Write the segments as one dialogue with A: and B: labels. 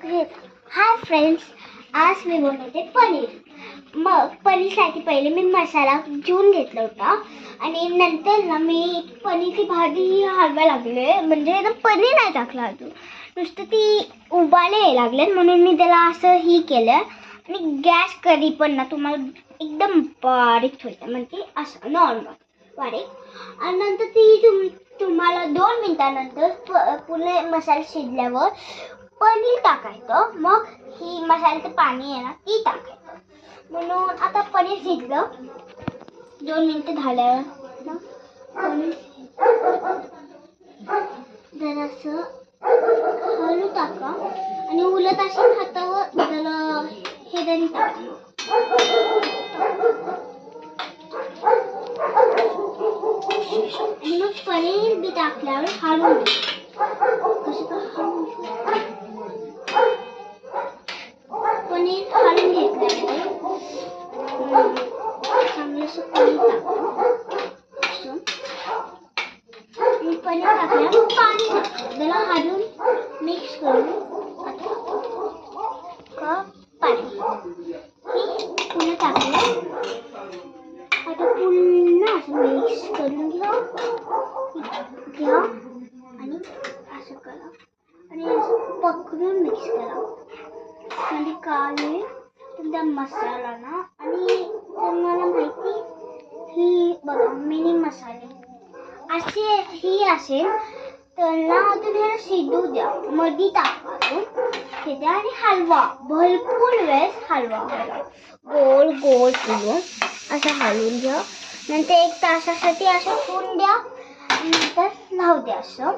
A: Hi friends, आज मी बनवते पनीर. मग पनीरसाठी पहिले मी मसाला घेऊन घेतला होता आणि नंतर ना मी पनीरची भाजी हलवायला लागले. म्हणजे एकदम पनीर नाही टाकलं अजून, नुसतं ती उबाले यायला लागले म्हणून मी त्याला असं ही केलं. आणि गॅस कधी पण ना तुम्हाला एकदम बारीक ठेवायचं, म्हणजे असं नॉर्मल बारीक. आणि नंतर ती तुम्हाला 2 मिनिटानंतर पुन्हा मसाला शिजल्यावर पनीर टाकायचं. मग ही मसाल्याचं पाणी आहे ना ती टाकायचं. म्हणून आता पनीर शिजलं 2 मिनिटं झाल्यावर ना पनीर जरासं हळू टाका आणि उलट अशी हातावर जरा हे देऊन टाका. आणि मग पनीर बी टाकल्यावर हळू पनीर हळून घेतल्यावर चांगलंसं पनीर टाकतो. पनीर टाकल्यावर पाणी टाकतो. त्याला हळून मिक्स करून पाणी पुन्हा टाकलं. आता पुन्हा असं मिक्स करून घ्या आणि असं करा आणि असं पकडून मिक्स करा. म्हणजे काय तुमचा मसाला ना. आणि तुम्हाला माहिती ही बघा मिनी मसाले असे ही असेल तर ना तुम्ही शिजू द्या. मध्ये टाका शिजा आणि हलवा. भरपूर वेळेस हलवा गोल गोल फिरवून असं हलवून घ्या. नंतर 1 तासासाठी असं ठेवून द्या. नंतर लावू द्या असं.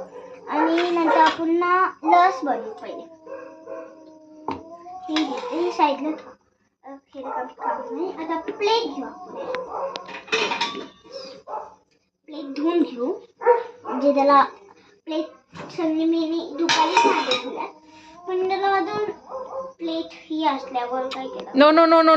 A: आणि नंतर आपण ना लस बनवू. पहिले ही साईडला काम नाही. आता प्लेट घेऊ. प्लेट धुवून घेऊ. म्हणजे त्याला प्लेट सगळी मी दुपारी भांडे धुल्या पण त्याला अजून प्लेट ही असल्यावर काय केलं.
B: No no no no